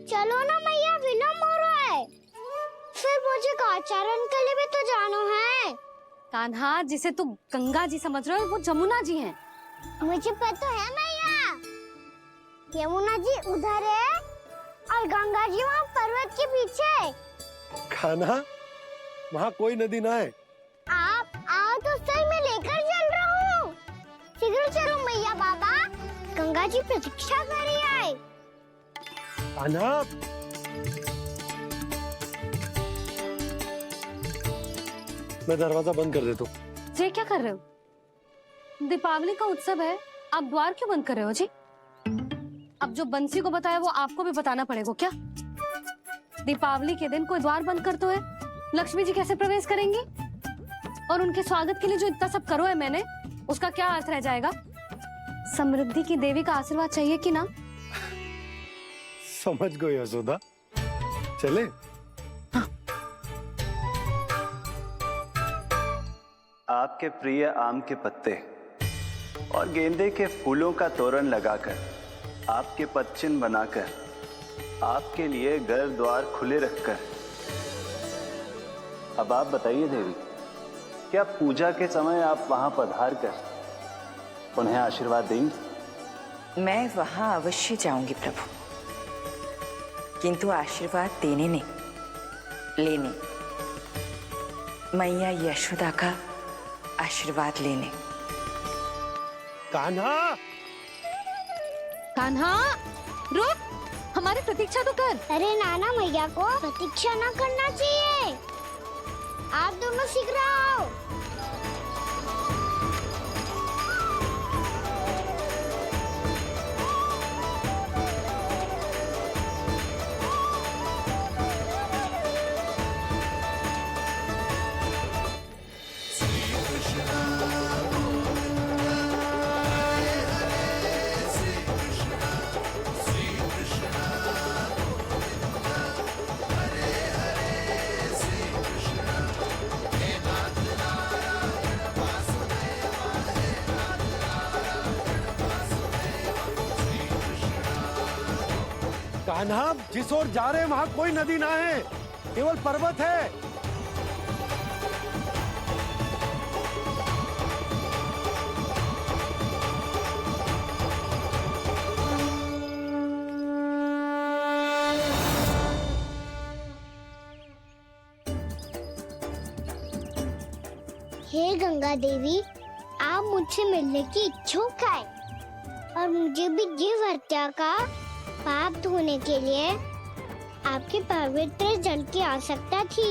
चलो ना मैया, विलम्ब हो रहा है। फिर मुझे काचारण के लिए भी तो जाना है। कान्हा, जिसे तू गंगा जी समझ रहे हो वो जमुना जी हैं। मुझे पता है मैया, यमुना जी उधर है और गंगा जी वहाँ पर्वत के पीछे। कान्हा, वहाँ कोई नदी ना है। आप आओ तो सही, मैं लेकर चल रहा हूँ। शीघ्र चलो मैया बाबा, गंगा जी प्रतीक्षा कर रही है। कान्हा, मैं दरवाजा बंद कर देता हूँ। ये क्या कर रहे हो? दीपावली का उत्सव है, आप द्वार क्यों बंद कर रहे हो जी? अब जो बंसी को बताया वो आपको भी बताना पड़ेगा क्या? दीपावली के दिन कोई द्वार बंद कर तो है, लक्ष्मी जी कैसे प्रवेश करेंगी? और उनके स्वागत के लिए जो इतना सब करो है मैंने, उसका क्या अर्थ रह जाएगा? समृद्धि की देवी का आशीर्वाद चाहिए कि ना? समझ गई यशोदा, चले। हाँ। आपके प्रिय आम के पत्ते और गेंदे के फूलों का तोरण लगाकर, आपके पदचिन्ह बनाकर, आपके लिए घर द्वार खुले रखकर, अब आप बताइए देवी, क्या पूजा के समय आप वहां पधार कर उन्हें आशीर्वाद देंगी? मैं वहां अवश्य जाऊंगी प्रभु, किंतु आशीर्वाद देने नहीं, लेने, मैया यशोदा का आशीर्वाद लेने। कान्हा, कान्हा, रुक, हमारी प्रतीक्षा तो कर। अरे नाना, मैया को प्रतीक्षा न करना चाहिए। आप दोनों शीघ्र आओ। कान्हा, जिस ओर जा रहे हैं वहाँ कोई नदी ना है, केवल पर्वत है। हे गंगा देवी, आप मुझसे मिलने की इच्छुक है और मुझे भी जीव हत्या का पाप धोने के लिए आपके पवित्र जल की आवश्यकता थी।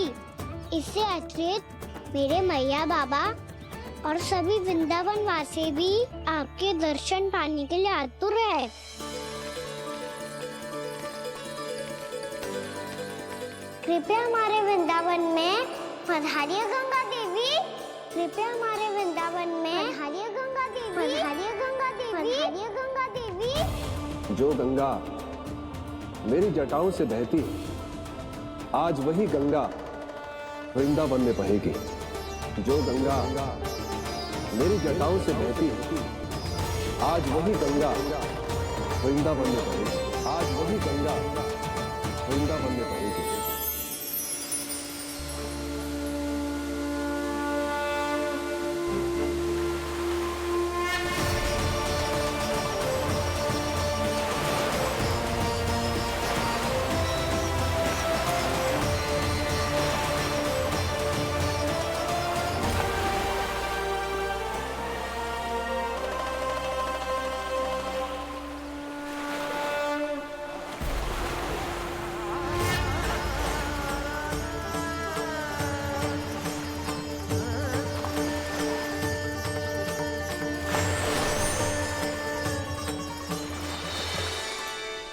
इससे अतिरिक्त मेरे मैया बाबा और सभी वृंदावन वासी भी आपके दर्शन पाने के लिए आतुर है। कृपया हमारे वृंदावन में पधारिए गंगा देवी। कृपया हमारे वृंदावन में पधारिए गंगा देवी। पधारिए गंगा देवी। पधारिए गंगा देवी। जो गंगा मेरी जटाओं से बहती है, आज वही गंगा वृंदावन में बहेगी। जो गंगा मेरी जटाओं से बहती है, आज वही गंगा वृंदावन में बहेगी। आज वही गंगा वृंदावन में बहेगी।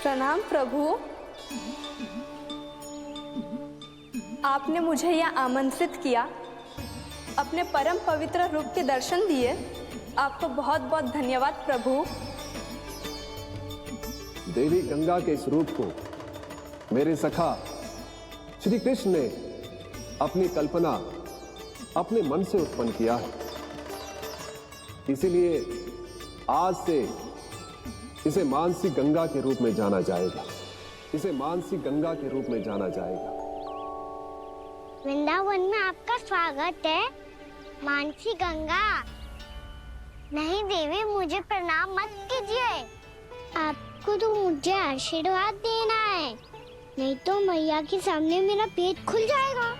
प्रणाम प्रभु, आपने मुझे यहाँ आमंत्रित किया, अपने परम पवित्र रूप के दर्शन दिए, आपको बहुत बहुत धन्यवाद प्रभु। देवी गंगा के इस रूप को मेरे सखा श्री कृष्ण ने अपनी कल्पना अपने मन से उत्पन्न किया है, इसीलिए आज से इसे मानसी गंगा के रूप में जाना जाएगा। इसे मानसी गंगा के रूप में जाना जाएगा। वृंदावन में आपका स्वागत है मानसी गंगा। नहीं देवी, मुझे प्रणाम मत कीजिए। आपको तो मुझे आशीर्वाद देना है, नहीं तो मैया के सामने मेरा पेट खुल जाएगा।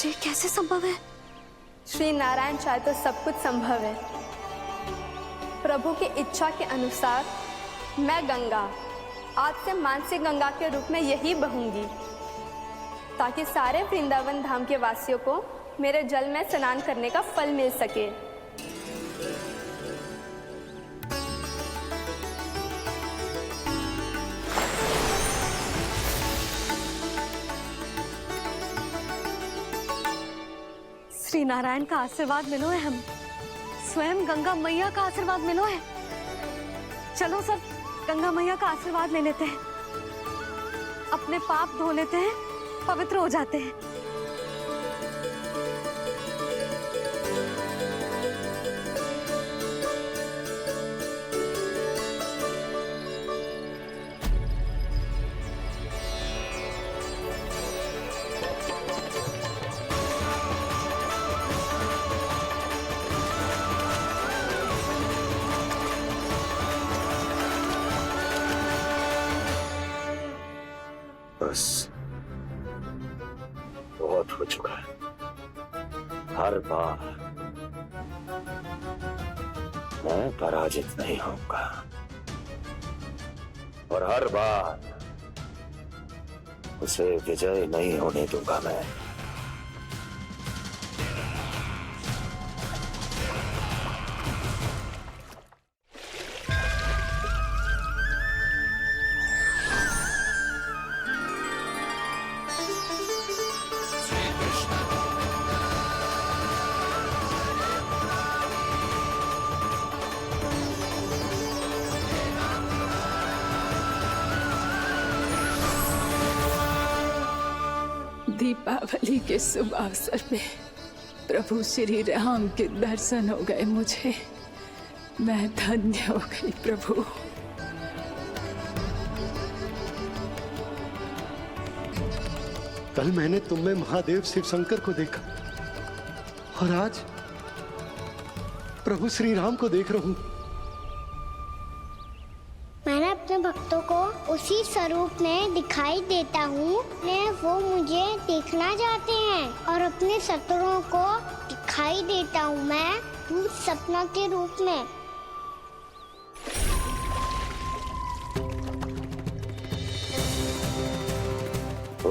ये कैसे संभव है? श्री नारायण चाहे तो सब कुछ संभव है। प्रभु की इच्छा के अनुसार मैं गंगा आज से मानसी गंगा के रूप में यही बहूंगी, ताकि सारे वृंदावन धाम के वासियों को मेरे जल में स्नान करने का फल मिल सके। श्री नारायण का आशीर्वाद मिलो है, हम स्वयं गंगा मैया का आशीर्वाद मिलो है। चलो सब गंगा मैया का आशीर्वाद ले लेते हैं, अपने पाप धो लेते हैं, पवित्र हो जाते हैं। बस बहुत हो चुका है। हर बार मैं पराजित नहीं होऊंगा और हर बार उसे विजय नहीं होने दूंगा मैं। दीपावली के शुभ अवसर पे प्रभु श्री राम के दर्शन हो गए मुझे। मैं धन्य हो गई प्रभु। कल मैंने तुम में महादेव शिव शंकर को देखा और आज प्रभु श्री राम को देख रहा हूं। मैंने अपने भक्तों को उसी स्वरूप में दिखाई देता हूँ, वो मुझे देखना चाहते हैं और अपने शत्रुओं को दिखाई देता हूँ मैं भूत सपना के रूप में।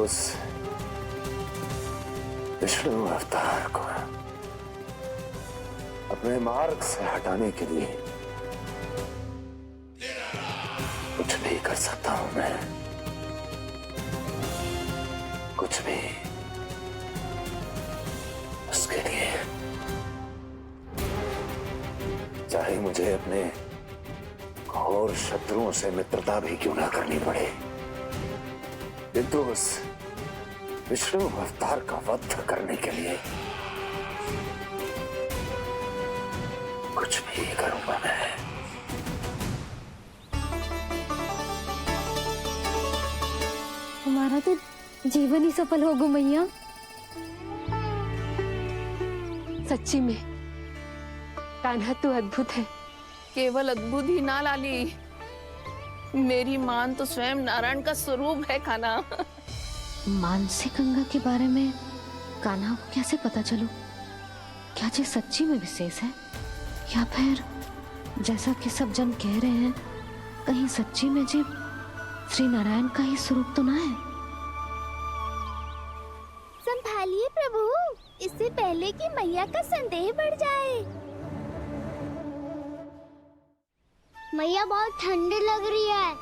उस विष्णु अवतार को अपने मार्ग से हटाने के लिए कुछ भी कर सकता हूं मैं, कुछ भी। उसके लिए चाहे मुझे अपने घोर शत्रुओं से मित्रता भी क्यों ना करनी पड़े, किंतु उस विष्णु अवतार का वध करने के लिए कुछ भी करूंगा मैं। हमारा तो जीवन ही सफल होगा मैया। सच्ची में कान्हा तू अद्भुत है। केवल अद्भुत ही ना लाली, मेरी मान तो स्वयं नारायण का स्वरूप है कान्हा। मानसी गंगा के बारे में कान्हा को कैसे पता चलो? क्या जी सच्ची में विशेष है या फिर जैसा कि सब जन कह रहे हैं, कहीं सच्ची में जी श्री नारायण का ही स्वरूप तो ना है? संभालिए प्रभु, इससे पहले कि मैया का संदेह बढ़ जाए। मैया बहुत ठंडी लग रही है।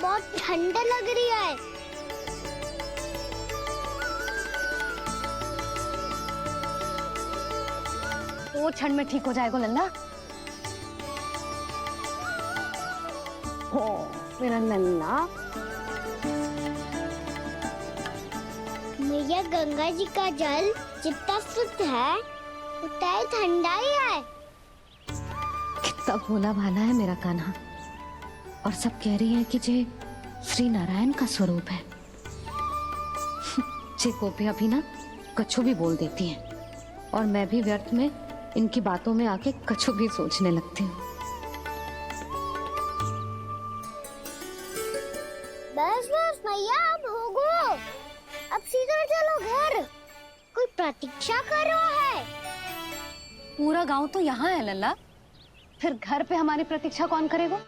बहुत ठंडा लग रही है। वो ठंड में ठीक हो जाएगा लल्ला। हो मेरा लल्ला। मैया गंगा जी का जल जितना शुद्ध है उतना ही ठंडा ही है। कितना भोला भाला है मेरा कान्हा। और सब कह रही हैं कि जे श्री नारायण का स्वरूप है। जे गोपियां भी ना कछु भी बोल देती हैं और मैं भी व्यर्थ में इनकी बातों में आके कछु भी सोचने लगती हूँ। बस बस मैया अब होगो। अब सीधा चलो घर। कोई प्रतीक्षा कर रहा है। पूरा गांव तो यहाँ है लल्ला, फिर घर पे हमारी प्रतीक्षा कौन करेगा?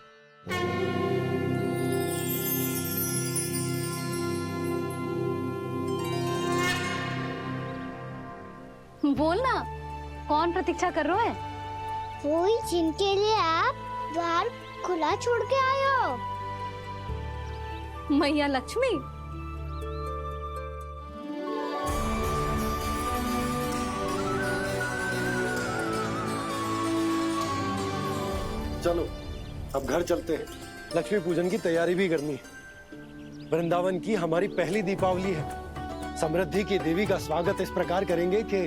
बोलना, कौन प्रतीक्षा कर रहे हैं? वही जिनके लिए आप द्वार खुला छोड़ के आए हो। मैया लक्ष्मी। चलो अब घर चलते हैं। लक्ष्मी पूजन की तैयारी भी करनी है। वृंदावन की हमारी पहली दीपावली है। समृद्धि की देवी का स्वागत इस प्रकार करेंगे कि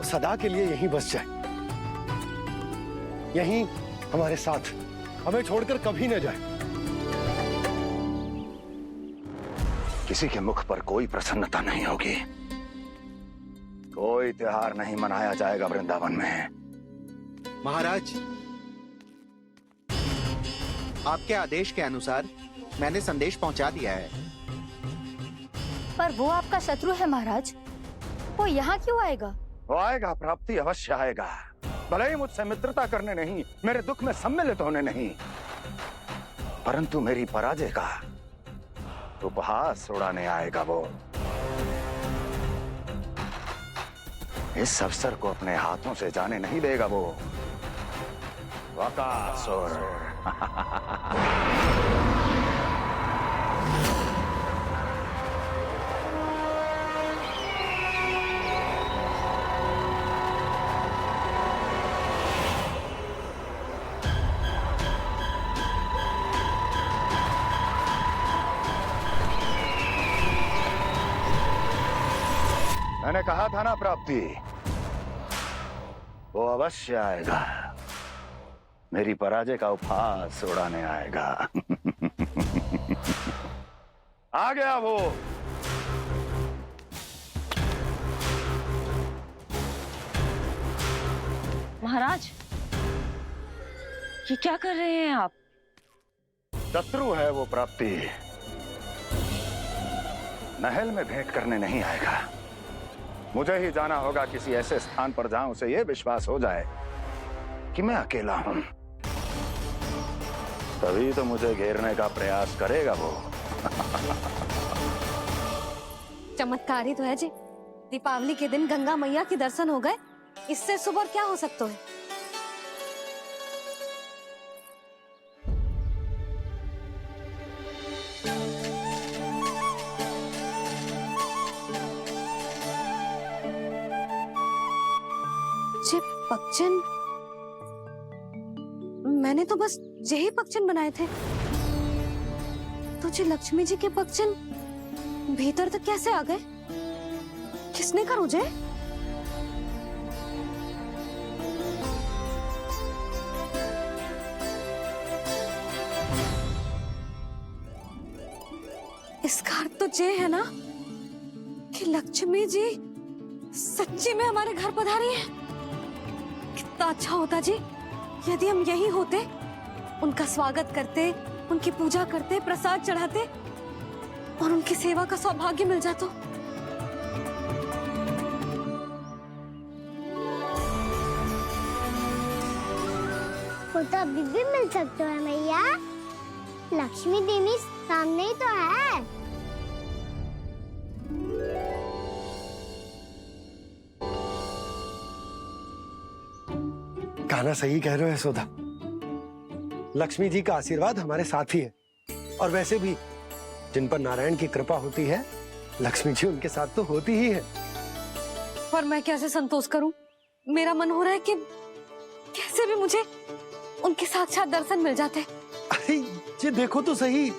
सदा के लिए यहीं बस जाए, यहीं हमारे साथ, हमें छोड़कर कभी न जाए। किसी के मुख पर कोई प्रसन्नता नहीं होगी। कोई त्योहार नहीं मनाया जाएगा वृंदावन में। महाराज, आपके आदेश के अनुसार मैंने संदेश पहुंचा दिया है। पर वो आपका शत्रु है महाराज, वो यहाँ क्यों आएगा? वो आएगा, प्राप्ति अवश्य आएगा। भले ही मुझसे मित्रता करने नहीं, मेरे दुख में सम्मिलित होने नहीं, परंतु मेरी पराजय का उपहास उड़ाने आएगा वो। इस अवसर को अपने हाथों से जाने नहीं देगा वो। वकासुर। मैंने कहा था ना प्राप्ति, वो अवश्य आएगा। मेरी पराजय का उपहास उड़ाने आएगा। आ गया वो। महाराज, ये क्या कर रहे हैं आप? शत्रु है वो प्राप्ति। महल में भेंट करने नहीं आएगा। मुझे ही जाना होगा किसी ऐसे स्थान पर जहां उसे यह विश्वास हो जाए कि मैं अकेला हूं। तभी तो मुझे घेरने का प्रयास करेगा वो। चमत्कार ही तो है जी। दीपावली के दिन गंगा मैया के दर्शन हो गए, इससे सुपर क्या हो सकता है? पक्षन, मैंने तो बस यही पक्षन बनाए थे। तुझे लक्ष्मी जी के पक्षन भीतर तक कैसे आ गए? किसने करो जे? इसका अर्थ तो ये है ना कि लक्ष्मी जी सच्ची में हमारे घर पधारी है। कितना अच्छा होता जी यदि हम यही होते, उनका स्वागत करते, उनकी पूजा करते, प्रसाद चढ़ाते और उनकी सेवा का सौभाग्य मिल जाता। वो तो अभी भी मिल सकता है मैया। लक्ष्मी देवी सामने ही तो है। कान्हा सही कह रहे हो यशोदा। लक्ष्मी जी का आशीर्वाद हमारे साथ ही है, और वैसे भी जिन पर नारायण की कृपा होती है, लक्ष्मी जी उनके साथ तो होती ही है। पर मैं कैसे संतोष करूं? मेरा मन हो रहा है कि कैसे भी मुझे उनके साक्षात दर्शन मिल जाते। अरे ये देखो तो सही,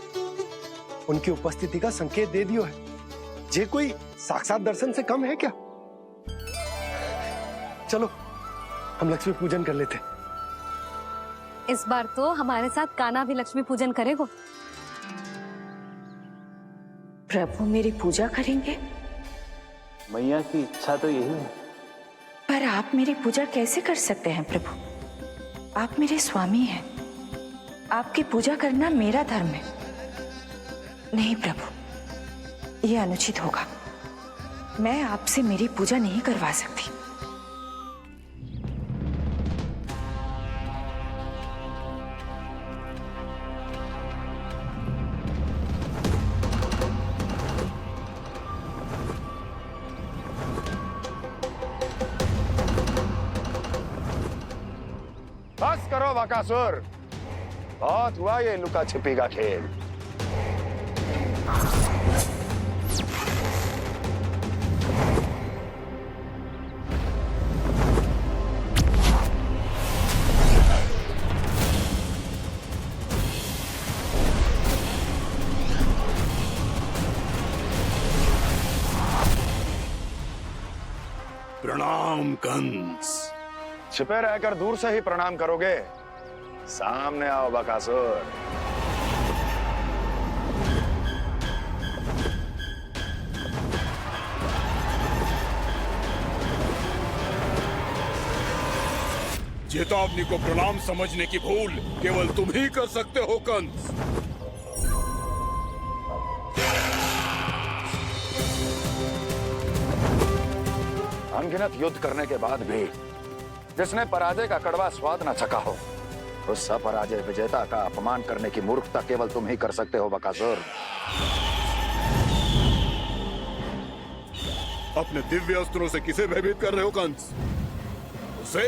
उनकी उपस्थिति का संकेत दे दियो है। ये कोई साक्षात दर्शन से कम है क्या? चलो हम लक्ष्मी पूजन कर लेते। इस बार तो हमारे साथ कान्हा भी लक्ष्मी पूजन करेगा। प्रभु मेरी पूजा करेंगे? मैया की इच्छा तो यही है। पर आप मेरी पूजा कैसे कर सकते हैं प्रभु? आप मेरे स्वामी हैं। आपकी पूजा करना मेरा धर्म है। नहीं प्रभु, यह अनुचित होगा। मैं आपसे मेरी पूजा नहीं करवा सकती। बस करो बकासुर, बहुत हुआ ये लुका छिपी का खेल। प्रणाम कंस। छिपे रहकर दूर से ही प्रणाम करोगे? सामने आओ बकासुर। चेतावनी को प्रणाम समझने की भूल केवल तुम ही कर सकते हो कंस। अनगिनत युद्ध करने के बाद भी जिसने पराजय का कड़वा स्वाद न चखा हो, उस अपराजय विजेता का अपमान करने की मूर्खता केवल तुम ही कर सकते हो बकासुर। अपने दिव्य अस्त्रों से किसे भयभीत कर रहे हो कंस? उसे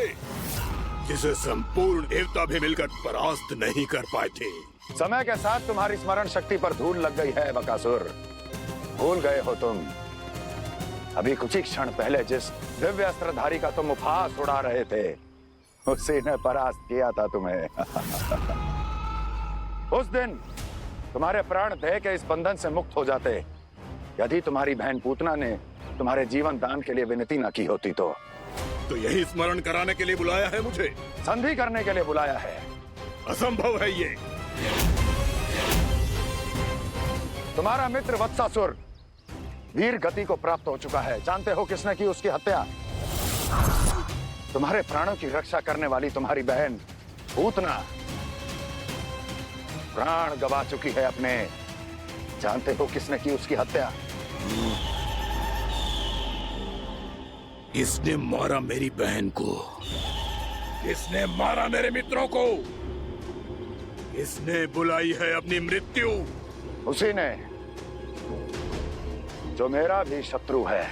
जिसे संपूर्ण देवता भी मिलकर परास्त नहीं कर पाए थे। समय के साथ तुम्हारी स्मरण शक्ति पर धूल लग गई है बकासुर। भूल गए हो तुम अभी कुछ ही क्षण पहले जिस दिव्य अस्त्रधारी का तुम उपहास उड़ा रहे थे, उसी ने परास्त किया था तुम्हें। उस दिन तुम्हारे प्राण देह के इस बंधन से मुक्त हो जाते यदि तुम्हारी बहन पूतना ने तुम्हारे जीवन दान के लिए विनती न की होती तो। यही स्मरण कराने के लिए बुलाया है मुझे? संधि करने के लिए बुलाया है। असंभव है ये। तुम्हारा मित्र वत्सासुर वीर गति को प्राप्त हो चुका है। जानते हो किसने की उसकी हत्या? तुम्हारे प्राणों की रक्षा करने वाली तुम्हारी बहन पूतना प्राण गवा चुकी है अपने। जानते हो किसने की उसकी हत्या? इसने मारा मेरी बहन को। इसने मारा मेरे मित्रों को। इसने बुलाई है अपनी मृत्यु। उसी ने जो मेरा भी शत्रु है।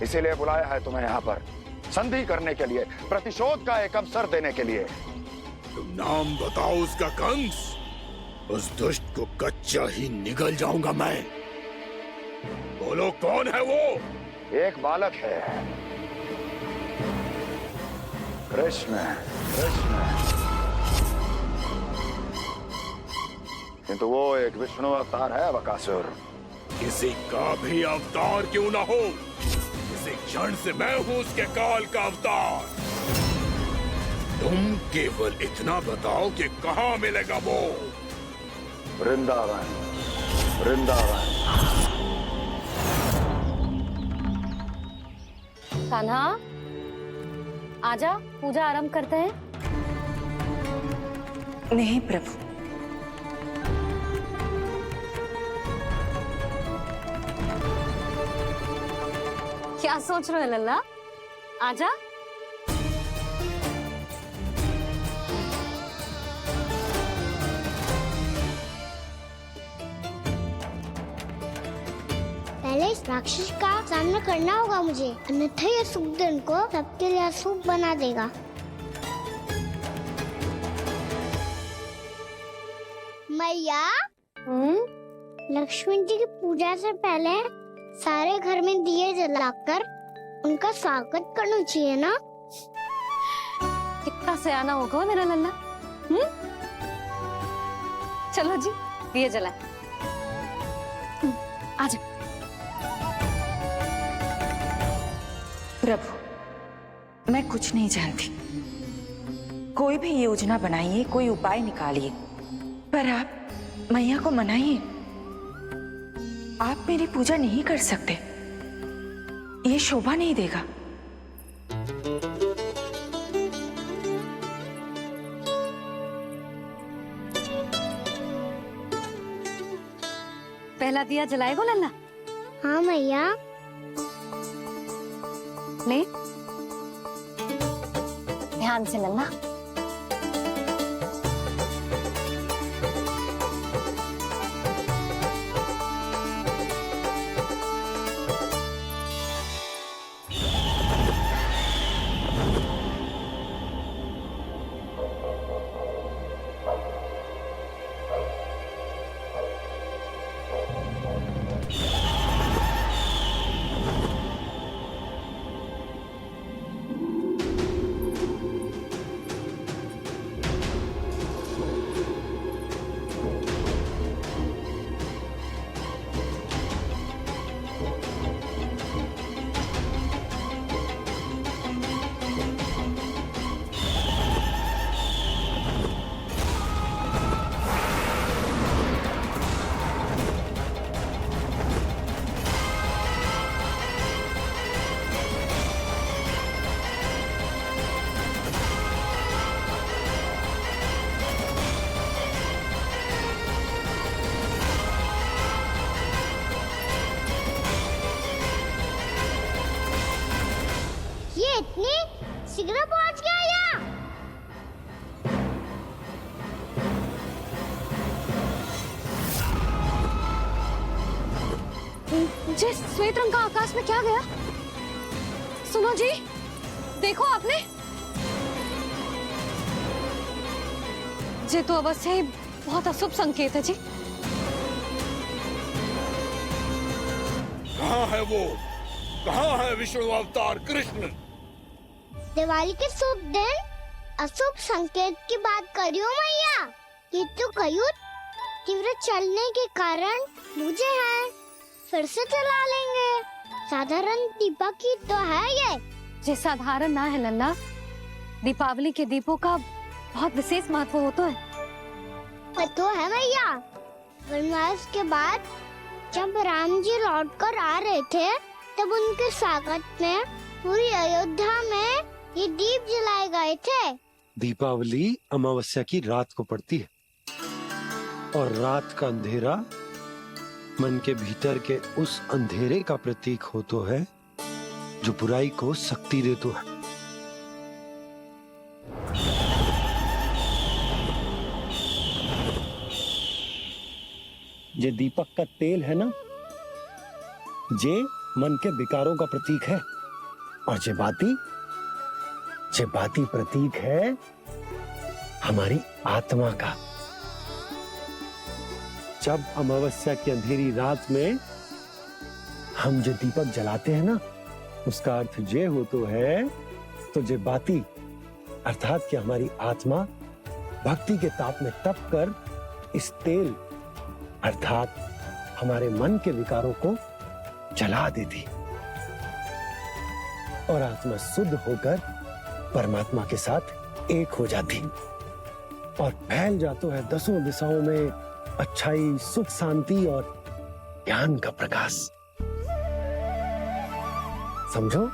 इसीलिए बुलाया है तुम्हें यहाँ पर संधि करने के लिए, प्रतिशोध का एक अवसर देने के लिए। तुम नाम बताओ उसका कंस। उस दुष्ट को कच्चा ही निगल जाऊंगा मैं। बोलो कौन है वो? एक बालक है, कृष्ण। कृष्ण, किंतु वो एक विष्णु अवतार है बकासुर। किसी का भी अवतार क्यों ना हो, इसी क्षण से मैं हूं उसके काल का अवतार। तुम केवल इतना बताओ कि कहां मिलेगा वो? वृंदावन। वृंदावन। कान्हा, आजा, पूजा आरंभ करते हैं। नहीं प्रभु, क्या सोच रहे हो लल्ला? आजा। पहले इस राक्षस का सामना करना होगा मुझे, अन्यथा ये शुभ दिन को सबके लिए अशुभ बना देगा। मैया, लक्ष्मण जी की पूजा से पहले सारे घर में दिए जलाकर उनका स्वागत करना चाहिए ना। कितना सयाना होगा मेरा लल्ला। चलो जी, दिए जलाए। आ जाओ। प्रभु, मैं कुछ नहीं जानती। कोई भी योजना बनाइए, कोई उपाय निकालिए, पर आप मैया को मनाइए। आप मेरी पूजा नहीं कर सकते, ये शोभा नहीं देगा। पहला दिया जलाएगो लल्ला? हाँ मैया। ले, ध्यान से लल्ला। इतनी शीघ्र पहुंच गया यहाँ। जी, श्वेत रंग का आकाश में क्या गया? सुनो जी, देखो आपने। ये तो अवश्य ही बहुत अशुभ संकेत है जी। कहाँ है वो? कहाँ है विष्णु अवतार कृष्ण? दिवाली के शुभ दिन अशुभ संकेत की बात करियो मैया। ये तो कयूर तीव्र चलने के कारण मुझे है, फिर से चला लेंगे। साधारण दीपक ही तो है ये साधारण ना है लल्ला। दीपावली के दीपों का बहुत विशेष महत्व होता है। तो है मैया। वनवास के बाद जब राम जी लौटकर आ रहे थे, तब उनके स्वागत में पूरी अयोध्या में ये दीप जलाए गए थे। दीपावली अमावस्या की रात को पड़ती है और रात का अंधेरा मन के भीतर के उस अंधेरे का प्रतीक होता है जो बुराई को शक्ति देता है। ये दीपक का तेल है ना, जे मन के विकारों का प्रतीक है, और जे बाती प्रतीक है हमारी आत्मा का। जब अमावस्या की अंधेरी रात में हम जो दीपक जलाते हैं ना, उसका अर्थ ये हो तो है, तो जे बाती अर्थात कि हमारी आत्मा भक्ति के ताप में तप कर इस तेल अर्थात हमारे मन के विकारों को जला देती और आत्मा शुद्ध होकर परमात्मा के साथ एक हो जाती और फैल जाता है दसों दिशाओं में अच्छाई, सुख, शांति और ज्ञान का प्रकाश। समझो?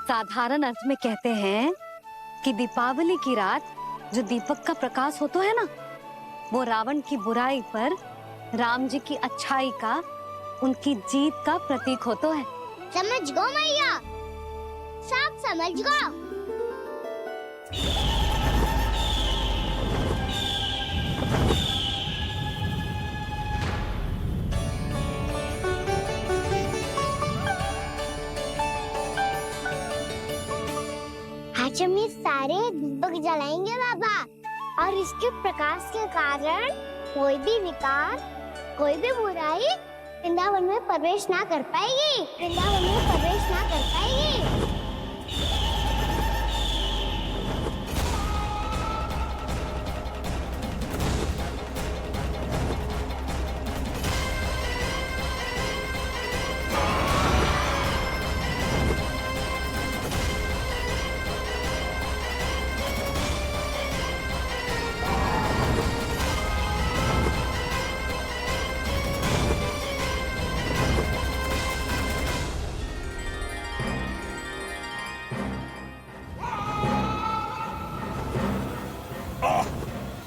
साधारण अर्थ में कहते हैं कि दीपावली की रात जो दीपक का प्रकाश होता है ना, वो रावण की बुराई पर राम जी की अच्छाई का, उनकी जीत का प्रतीक होता है। समझ गो मैया, सब समझ गो। हम ये सारे दीपक जलाएंगे बाबा, और इसके प्रकाश के कारण कोई भी विकार, कोई भी बुराई वृंदावन में प्रवेश ना कर पाएगी, वृंदावन में प्रवेश ना कर पाएगी।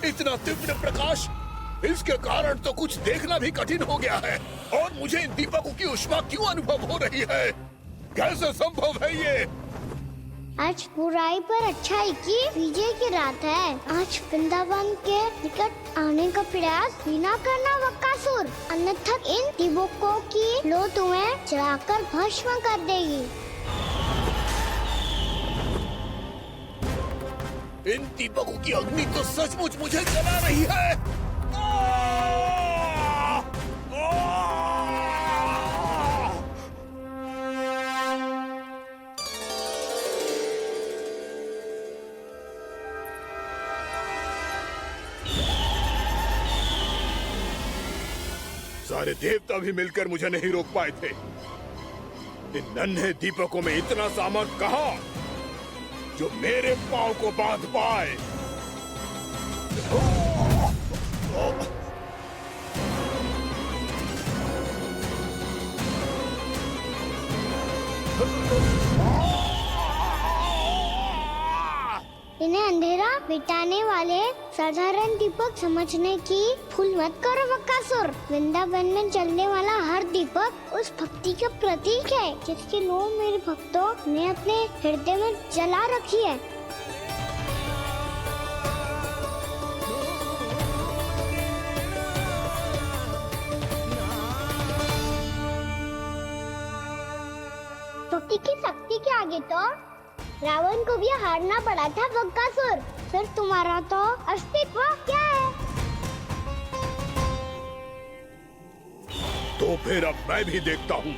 इतना तीव्र प्रकाश, इसके कारण तो कुछ देखना भी कठिन हो गया है। और मुझे इन दीपकों की उष्मा क्यों अनुभव हो रही है? कैसे संभव है ये? आज बुराई पर अच्छाई की विजय की रात है। आज वृंदावन के निकट आने का प्रयास भी ना करना बकासुर, अन्यथा इन दीपकों की लो तुम्हें जलाकर भस्म कर देगी। इन दीपकों की अग्नि तो सचमुच मुझे जला रही है। सारे देवता भी मिलकर मुझे नहीं रोक पाए थे। इन नन्हे दीपकों में इतना सामर्थ कहाँ जो मेरे पांव को बांध पाए। इन्हें अंधेरा मिटाने वाले साधारण दीपक समझने की भूल मत करो बकासुर। वृंदावन में जलने वाला हर दीपक उस भक्ति का प्रतीक है जिसकी लो मेरे भक्तों ने अपने हृदय में जला रखी है। भक्ति की शक्ति के आगे तो रावण को भी हारना पड़ा था बकासुर। फिर तुम्हारा तो अस्तित्व क्या है? तो फिर अब मैं भी देखता हूँ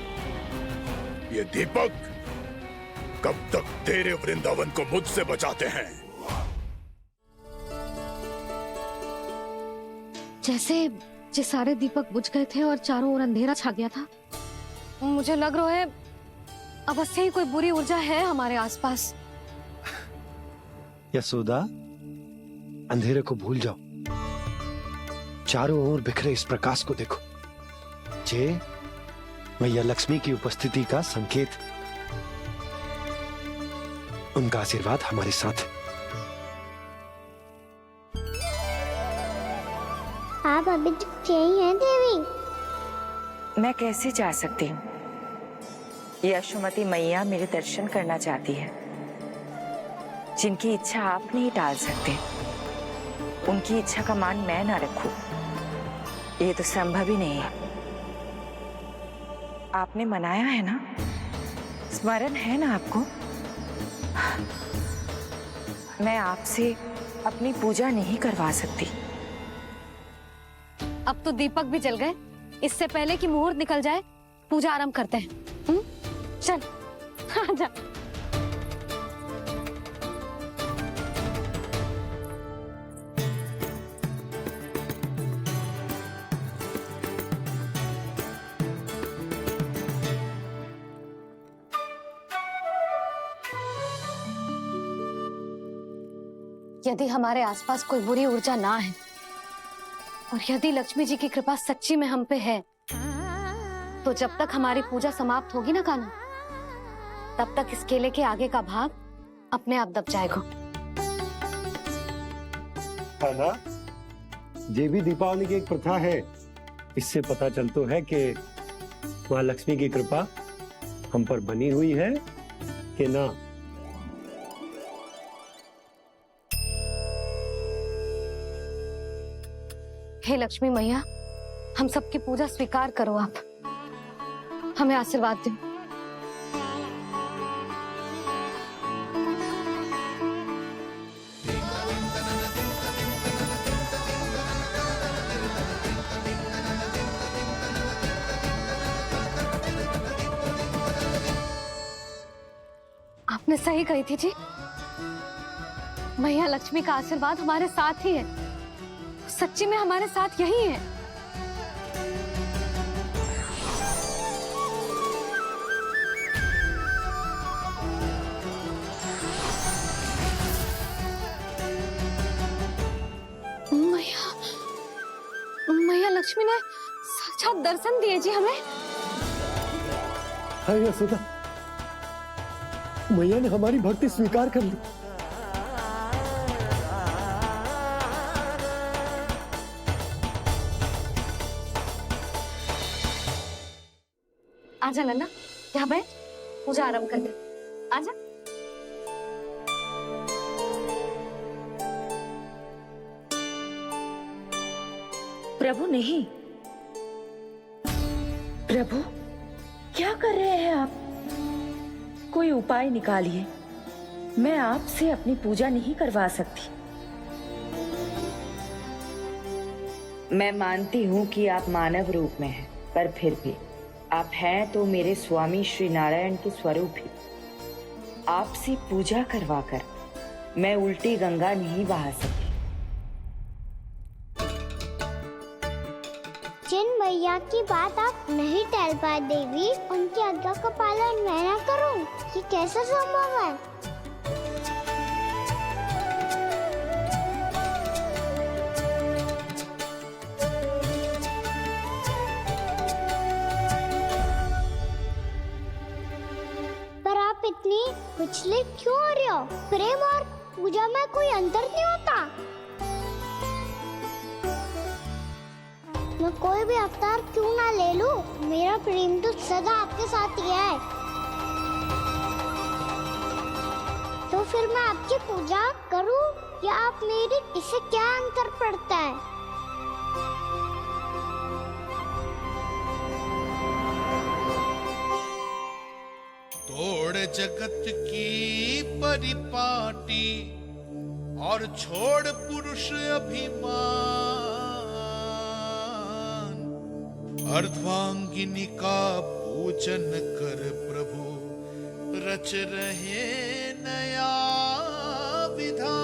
ये दीपक कब तक तेरे वृंदावन को मुझसे बचाते हैं। जैसे ये सारे दीपक बुझ गए थे और चारों ओर अंधेरा छा गया था, मुझे लग रहा है अवश्य ही कोई बुरी ऊर्जा है हमारे आसपास। यशोदा, अंधेरे को भूल जाओ, चारों ओर बिखरे इस प्रकाश को देखो। जे मैया लक्ष्मी की उपस्थिति का संकेत, उनका आशीर्वाद हमारे साथ है। आप अभी तक यही हैं देवी? मैं कैसे जा सकती हूँ? यशोमती मैया मेरे दर्शन करना चाहती है। जिनकी इच्छा आप नहीं टाल सकते, उनकी इच्छा का मान मैं ना रखूं, ये तो संभव ही नहीं है। आपने मनाया है ना, स्मरण है ना आपको? मैं आपसे अपनी पूजा नहीं करवा सकती। अब तो दीपक भी जल गए, इससे पहले कि मुहूर्त निकल जाए पूजा आरंभ करते हैं। चल आजा। यदि हमारे आसपास कोई बुरी ऊर्जा ना है और यदि लक्ष्मी जी की कृपा सच्ची में हम पे है, तो जब तक हमारी पूजा समाप्त होगी ना कान्हा, तब तक इस केले के आगे का भाग अपने आप दब जाएगा। कान्हा, ये भी दीपावली की एक प्रथा है। इससे पता चलता है कि माँ लक्ष्मी की कृपा हम पर बनी हुई है कि ना। हे लक्ष्मी मैया, हम सबकी पूजा स्वीकार करो, आप हमें आशीर्वाद दो। आपने सही कही थी जी। मैया लक्ष्मी का आशीर्वाद हमारे साथ ही है, सच्ची में हमारे साथ यही है। मैया लक्ष्मी ने साक्षात दर्शन दिए जी हमें। हाय यशोदा, मैया ने हमारी भक्ति स्वीकार कर ली। आजा नन्ना, यहाँ बैठ, पूजा आरंभ कर दे। आजा। प्रभु नहीं, प्रभु क्या कर रहे हैं आप? कोई उपाय निकालिए, मैं आपसे अपनी पूजा नहीं करवा सकती। मैं मानती हूँ कि आप मानव रूप में हैं, पर फिर भी आप हैं तो मेरे स्वामी श्री नारायण के स्वरूप ही। आपसे पूजा करवाकर मैं उल्टी गंगा नहीं बहा सकती। जिन भैया की बात आप नहीं टाल पाए देवी, उनकी आज्ञा का पालन मैं ना करूं, ये कैसा संभव है? पर आप इतनी विचलित क्यों हो रहे हो? प्रेम और पूजा में कोई अंतर नहीं होता। मैं कोई भी अवतार क्यों ना ले लूं, मेरा प्रेम तो सदा आपके साथ ही है। तो फिर मैं आपकी पूजा करूं या आप मेरी, इससे क्या अंतर पड़ता है? तोड़ जगत की परिपाटी और छोड़ पुरुष अभिमान, अर्धांगिनी का पूजन कर प्रभु रच रहे नया विधान।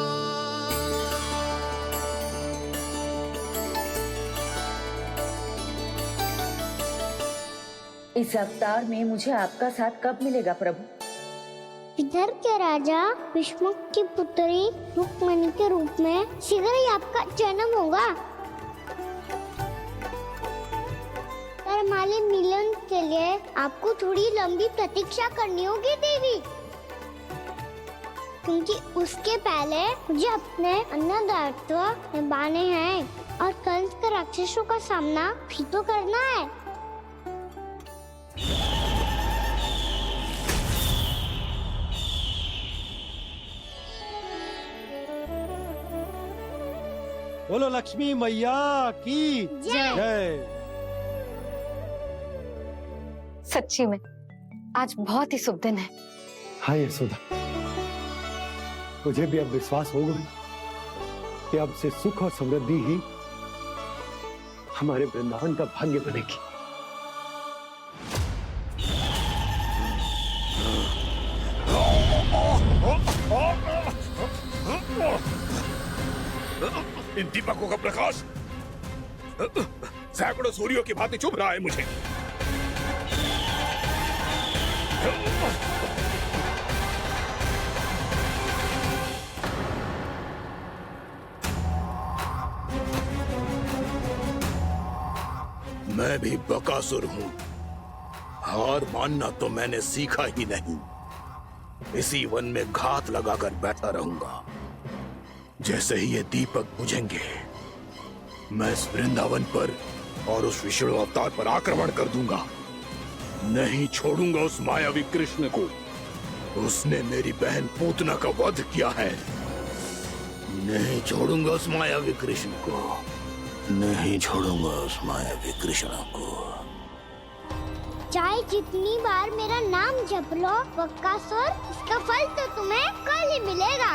इस अवतार में मुझे आपका साथ कब मिलेगा प्रभु? विदर्भ के राजा भीष्मक की पुत्री रुक्मणी के रूप में शीघ्र ही आपका जन्म होगा। पर हमारे मिलन के लिए आपको थोड़ी लंबी प्रतीक्षा करनी होगी देवी, क्योंकि उसके पहले मुझे अपने अन्य दायित्व निभाने हैं और कंस के राक्षसों का सामना भी तो करना है। बोलो लक्ष्मी मैया की जय। सच्ची में आज बहुत ही शुभ दिन है। हाँ यशोदा, मुझे भी अब विश्वास हो गया कि अब से सुख और समृद्धि ही हमारे वृंदावन का भाग्य बनेगी। इन दीपकों का प्रकाश सैकड़ों सूर्यों की भांति चुभ रहा है मुझे। मैं भी बकासुर हूं, हार मानना तो मैंने सीखा ही नहीं। इसी वन में घात लगाकर बैठा रहूंगा। जैसे ही ये दीपक बुझेंगे, मैं इस वृंदावन पर और उस विष्णु अवतार पर आक्रमण कर दूंगा। नहीं छोड़ूंगा उस मायावी कृष्ण को। उसने मेरी बहन पूतना का वध किया है। नहीं छोड़ूंगा उस मायावी कृष्ण को। नहीं छोड़ूंगा उस मायावी कृष्ण को। चाहे जितनी बार मेरा नाम जप लो बकासुर, इसका फल तो तुम्हें कल ही मिलेगा।